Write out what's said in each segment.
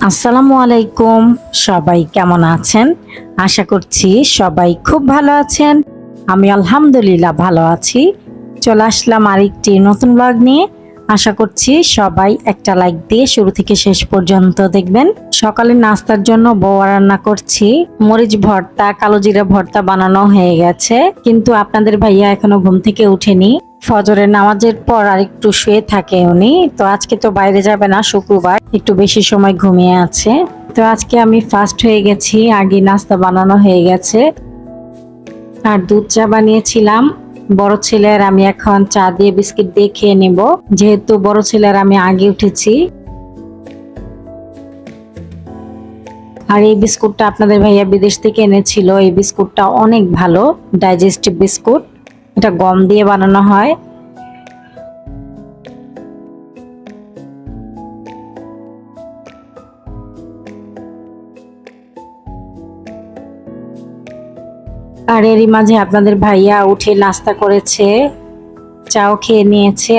আসসালামু আলাইকুম। সবাই কেমন আছেন? আশা করছি সবাই খুব ভালো আছেন। আমি আলহামদুলিল্লাহ ভালো আছি। চলে আসলাম আরেকটি নতুন ব্লগ নিয়ে। আশা করছি সবাই একটা লাইক দিয়ে শুরু থেকে শেষ পর্যন্ত দেখবেন। সকালে নাস্তার জন্য বউয়া রান্না করছি। মরিচ ভর্তা, কালো জিরা ভর্তা বানানো হয়ে গেছে, কিন্তু আপনাদের ভাইয়া এখনো ঘুম থেকে উঠেনি। ফজরের নামাজের পর আর একটু শুয়ে থাকে উনি। তো আজকে তো বাইরে যাবে না, শুক্রবার, একটু বেশি সময় ঘুমিয়ে আছে। তো আজকে আমি ফার্স্ট হয়ে গেছি, আগে নাস্তা বানানো হয়ে গেছে। আর দুধ চা বানিয়েছিলাম। বড় ছেলে আর আমি এখন চা দিয়ে বিস্কিট দিয়ে খেয়ে নেব, যেহেতু বড় ছেলে আর আমি আগে উঠেছি। আর এই বিস্কুটটা আপনাদের ভাইয়া বিদেশ থেকে এনেছিল। এই বিস্কুটটা অনেক ভালো, ডাইজেস্টিভ বিস্কুট। এটা গম দিয়ে বানানো হয়। আর এরই মাঝে আপনাদের ভাইয়া উঠে নাস্তা করেছে, চাও খেয়ে নিয়েছে।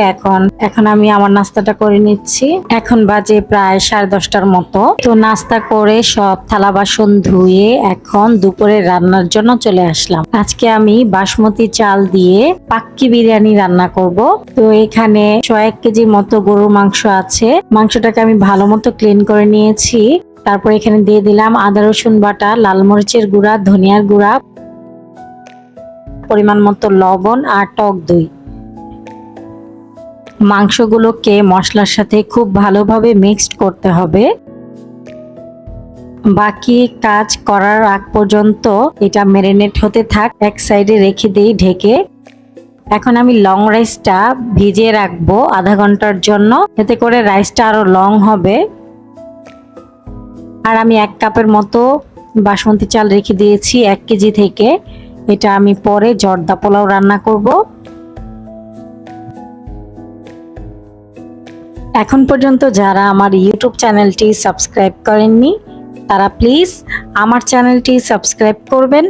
এখন আমি আমার নাস্তাটা করে নিচ্ছি। এখন বাজে প্রায় 10:30টার মতো। তো নাস্তা করে সব থালা বাসন ধুয়ে এখন দুপুরে রান্নার জন্য চলে আসলাম। আজকে আমি বাসমতি চাল দিয়ে পাক্কি বিরিয়ানি রান্না করব। তো এখানে 1 কেজি মতো গরুর মাংস আছে। মাংসটাকে আমি ভালো মতো ক্লিন করে নিয়েছি। তারপর এখানে দিয়ে দিলাম আদা রসুন বাটা, লাল মরিচের গুঁড়া, ধনিয়ার গুঁড়া, পরিমাণ মতো লবণ আর টক দই। মাংসগুলোকে মশলার সাথে খুব ভালোভাবে মিক্সড করতে হবে। বাকি কাজ করার আগ পর্যন্ত এটা ম্যারিনেট হতে থাক, এক সাইডে রেখে দেই ঢেকে। এখন আমি লং রাইসটা ভিজিয়ে রাখবো আধা ঘন্টার জন্য, এতে করে রাইসটা আরো লং হবে। আর আমি 1 কাপের মতো বাসমতি চাল রেখে দিয়েছি 1 কেজি থেকে। এটা আমি পরে জর্দা পোলাও রান্না করব। এখন পর্যন্ত যারা আমার ইউটিউব চ্যানেলটি সাবস্ক্রাইব করেননি, তারা প্লিজ আমার চ্যানেলটি সাবস্ক্রাইব করবেন।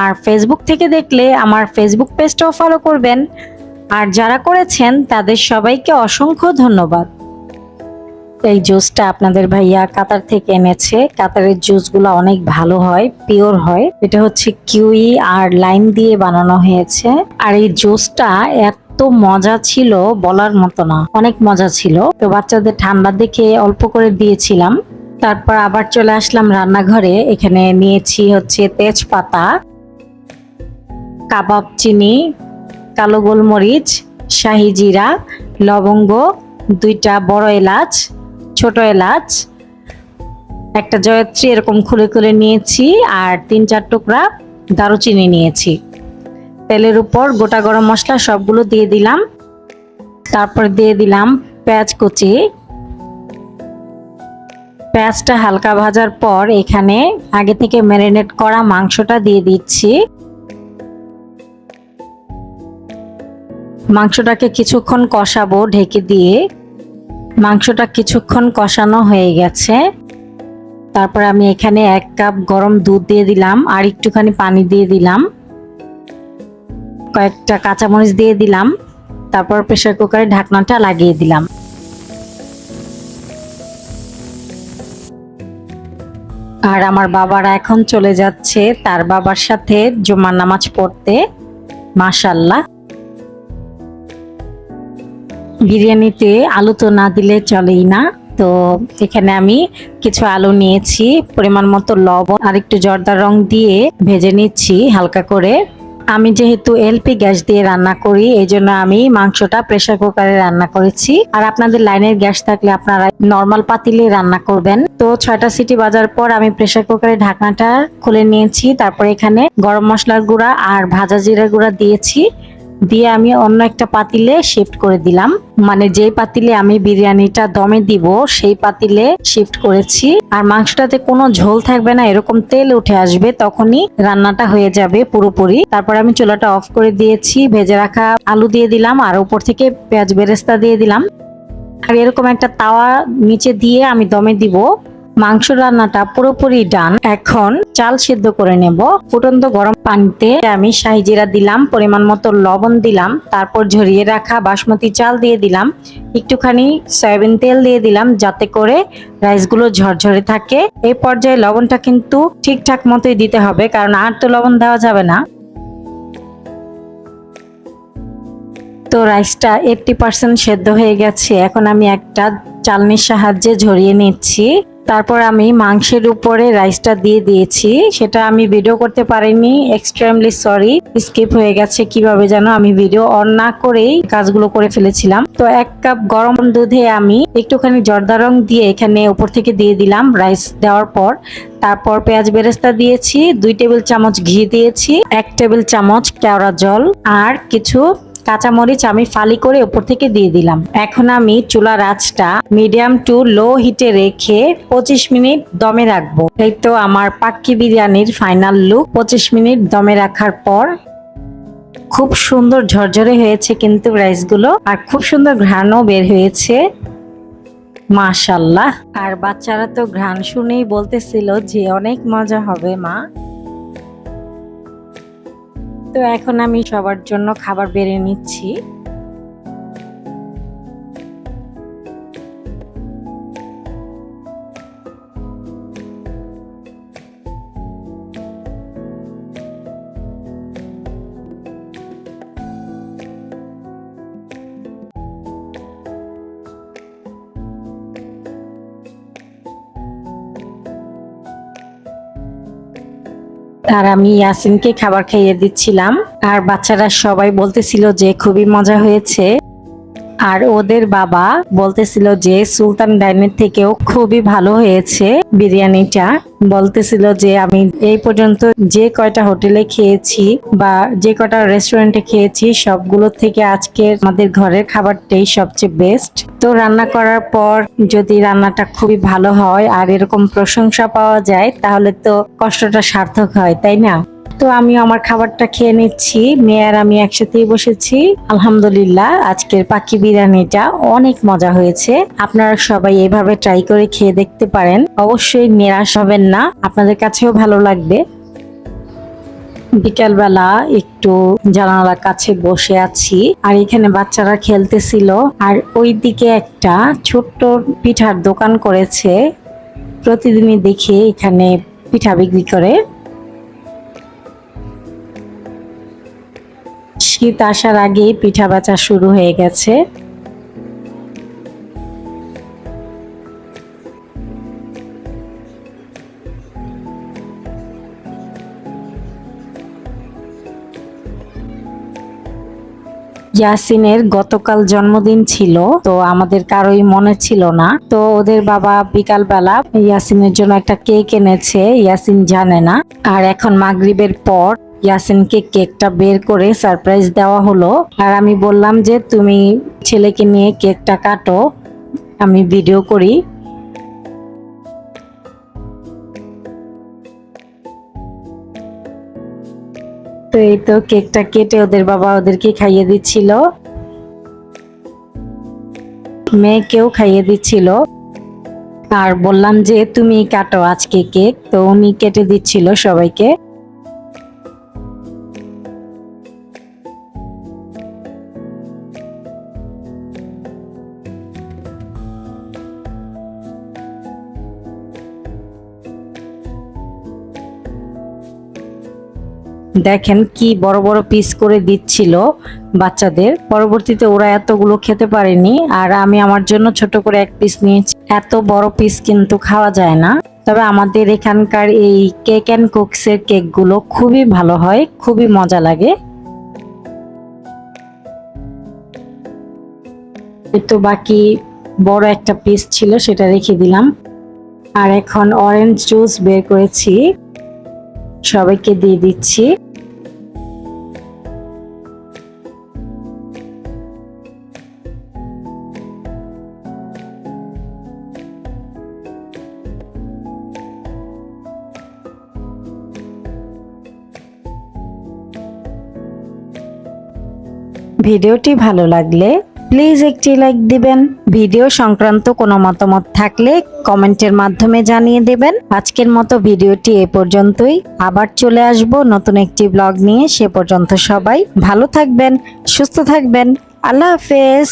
আর ফেসবুক থেকে দেখলে আমার ফেসবুক পেজটাও ফলো করবেন। আর যারা করেছেন তাদের সবাইকে অসংখ্য ধন্যবাদ। এই জুসটা আপনাদের ভাইয়া কাতার থেকে এনেছে। কাতারের জুসগুলো অনেক ভালো হয়, পিওর হয়। এটা হচ্ছে কিউই আর লাইম দিয়ে বানানো হয়েছে। আর এই জুসটা এত মজা ছিল, বলার মতো না, অনেক মজা ছিল। তো বাচ্চাদের ঠান্ডা দেখে অল্প করে দিয়েছিলাম। তারপর আবার চলে আসলাম রান্নাঘরে। এখানে নিয়েছি হচ্ছে তেজপাতা, কাবাব চিনি, কালো গোলমরিচ, শাহি জিরা, লবঙ্গ, 2টা বড় এলাচ, ছোট এলাচ, একটা জয়ত্রী এরকম খুলে খুলে নিয়েছি, আর 3-4 টুকরা দারুচিনি নিয়েছি। তেলের উপর গোটা গরম মশলা সবগুলো দিয়ে দিলাম। তারপর দিয়ে দিলাম পেঁয়াজ কুচি। পেঁয়াজটা হালকা ভাজার পর এখানে আগে থেকে ম্যারিনেট করা মাংসটা দিয়ে দিচ্ছি। মাংসটাকে কিছুক্ষণ কষাবো ঢেকে দিয়ে। মাংসটা কিছুক্ষণ কষানো হয়ে গেছে। তারপর আমি এখানে 1 কাপ গরম দুধ দিয়ে দিলাম, আর একটুখানি পানি দিয়ে দিলাম, কয়েকটা কাঁচামরিচ দিয়ে দিলাম। তারপর প্রেসার কুকারে ঢাকনাটা লাগিয়ে দিলাম। আর আমার বাবারা এখন চলে যাচ্ছে তার বাবার সাথে জুমার নামাজ পড়তে। মাশাআল্লাহ। বিরিয়ানিতে আলু তো না দিলে চলেই না। তো এখানে আমি কিছু আলু নিয়েছি, পরিমাণ মতো লবণ আর একটু জর্দা রং দিয়ে ভেজে নিচ্ছি হালকা করে। আমি যেহেতু এলপি গ্যাস দিয়ে রান্না করি, এই জন্য আমি মাংসটা প্রেসার কুকারে রান্না করেছি। আর আপনাদের লাইনের গ্যাস থাকলে আপনারা নর্মাল পাতিলে রান্না করবেন। তো 6টা সিটি বাজার পর আমি প্রেসার কুকারে ঢাকনাটা খুলে নিয়েছি। তারপর এখানে গরম মশলার গুঁড়া আর ভাজা জিরার গুঁড়া দিয়েছি, দিয়ে আমি অন্য একটা পাতিলে শিফট করে দিলাম। মানে যেই পাতিলে আমি বিরিয়ানিটা দমে দিব সেই পাতিলে শিফট করেছি। আর মাংসটাতে কোনো ঝোল থাকবে না, এরকম তেল উঠে আসবে, তখনই রান্নাটা হয়ে যাবে পুরোপুরি। তারপর আমি চুলাটা অফ করে দিয়েছি, ভেজে রাখা আলু দিয়ে দিলাম, আর উপর থেকে পেঁয়াজ বেরেস্তা দিয়ে দিলাম। আর এরকম একটা তাওয়া নিচে দিয়ে আমি দমে দিব। মাংস রান্নাটা পুরোপুরি ডান। এখন চাল সিদ্ধ করে নেব। ফুটন্ত গরম পানিতে আমি শাহি জিরা দিলাম, পরিমাণ মতো লবণ দিলাম, তারপর ঝরিয়ে রাখা বাসমতি চাল দিয়ে দিলাম, একটুখানি সয়াবিন তেল দিয়ে দিলাম যাতে করে রাইসগুলো ঝরঝরে থাকে। এই পর্যায়ে লবণটা কিন্তু ঠিকঠাক মতোই দিতে হবে, কারণ আর তো লবণ দেওয়া যাবে না। তো রাইসটা 80% সেদ্ধ হয়ে গেছে। এখন আমি একটা চালনির সাহায্যে ঝরিয়ে নিচ্ছি। তারপর আমি মাংসের উপরে রাইসটা দিয়ে দিয়েছি। সেটা আমি ভিডিও করতে পারিনি, এক্সট্রিমলি সরি, স্কিপ হয়ে গেছে কিভাবে যেন আমি ভিডিও অন না করেই কাজগুলো করে ফেলেছিলাম। তো 1 কাপ গরম দুধে আমি একটুখানি জর্দা রং দিয়ে এখানে উপর থেকে দিয়ে দিলাম রাইস দেওয়ার পর। তারপর পেঁয়াজ বেরেস্তা দিয়েছি, 2 টেবিল চামচ ঘি দিয়েছি, 1 টেবিল চামচ কেওড়া জল আর কিছু কাঁচামরিচ আমি ফালি করে উপর থেকে দিয়ে দিলাম। এখন আমি চুলার আঁচটা মিডিয়াম টু লো হিটে রেখে 25 মিনিট দমে রাখবো। এই তো আমার পাক্কি বিরিয়ানির ফাইনাল লুক। 25 মিনিট দমে রাখার পর খুব সুন্দর ঝরঝরে হয়েছে কিন্তু রাইসগুলো, আর খুব সুন্দর ঘ্রাণও বের হয়েছে, মাশাআল্লাহ। আর বাচ্চারা তো ঘ্রাণ শুনেই বলতেছিল যে অনেক মজা হবে মা। তো এখন আমি সবার জন্য খাবার বেড়ে নিচ্ছি। আর আমি ইয়াসিনকে খাবার খাইয়ে দিচ্ছিলাম, আর বাচ্চারা সবাই বলতেছিল যে খুবই মজা হয়েছে। আর ওদের বাবা বলতেছিল যে সুলতান ডাইনের থেকেও খুবই ভালো হয়েছে বিরিয়ানিটা। বলতেছিল যে আমি এই পর্যন্ত যে কয়টা হোটেলে খেয়েছি বা যে কয়টা রেস্টুরেন্টে খেয়েছি সবগুলো থেকে আজকে আমাদের ঘরের খাবারটাই সবচেয়ে বেস্ট। তো রান্না করার পর যদি রান্নাটা খুবই ভালো হয় আর এরকম প্রশংসা পাওয়া যায় তাহলে তো কষ্টটা সার্থক হয়, তাই না? তো আমি আমার খাবারটা খেয়ে নিচ্ছি, মেয়ে আর আমি একসাথেই বসেছি। আলহামদুলিল্লাহ, আজকের পাক্কি বিরিয়ানিটা অনেক মজা হয়েছে। আপনারা সবাই এভাবে ট্রাই করে খেয়ে দেখতে পারেন, অবশ্যই নিরাশ হবেন না, আপনাদের কাছেও ভালো লাগবে। বিকালবেলা একটু জানালার কাছে বসে আছি, আর এখানে বাচ্চারা খেলতেছিল, আর ওইদিকে একটা ছোট্ট পিঠার দোকান করেছে। প্রতিদিনই দেখি এখানে পিঠা বিক্রি করে। শীত আসার আগেই পিঠা বেচা শুরু হয়ে গেছে। ইয়াসিনের গতকাল জন্মদিন ছিল, তো আমাদের কারোই মনে ছিল না। তো ওদের বাবা বিকাল বেলা ইয়াসিনের জন্য একটা কেক এনেছে, ইয়াসিন জানে না। আর এখন মাগরিবের পর ইয়াসিনকে কেকটা বের করে সারপ্রাইজ দেওয়া হলো। আর আমি বললাম যে তুমি ছেলেকে নিয়ে কেকটা কাটো, আমি ভিডিও করি। তো এই তো কেকটা কেটে ওদের বাবা ওদেরকে খাইয়ে দিচ্ছিল, মেয়েকেও খাইয়ে দিচ্ছিল। আর বললাম যে তুমি কাটো আজকে কেক, তো উনি কেটে দিচ্ছিল সবাইকে। দেখেন কি বড় বড় পিস করে দিচ্ছিল বাচ্চাদের। পরবর্তীতে ওরা এতগুলো খেতে পারেনি, আর আমি আমার জন্য ছোট করে 1 পিস নিয়েছি। এত বড় পিস কিন্তু খাওয়া যায় না। তবে আমাদের এখানকার এই কেক এন্ড কুকসের কেকগুলো খুবই ভালো হয়, খুবই মজা লাগে। তো বাকি বড় একটা পিস ছিল, সেটা রেখে দিলাম। আর এখন অরেঞ্জ জুস বের করেছি, সবাইকে দিয়ে দিচ্ছি। ভিডিওটি ভালো লাগলে প্লিজ একটি লাইক দিবেন। ভিডিও সংক্রান্ত কোনো মতামত থাকলে কমেন্টের মাধ্যমে জানিয়ে দেবেন। আজকের মতো ভিডিওটি এ পর্যন্তই। আবার চলে আসব নতুন একটি ব্লগ নিয়ে। সে পর্যন্ত সবাই ভালো থাকবেন, সুস্থ থাকবেন। আল্লাহ হাফেজ।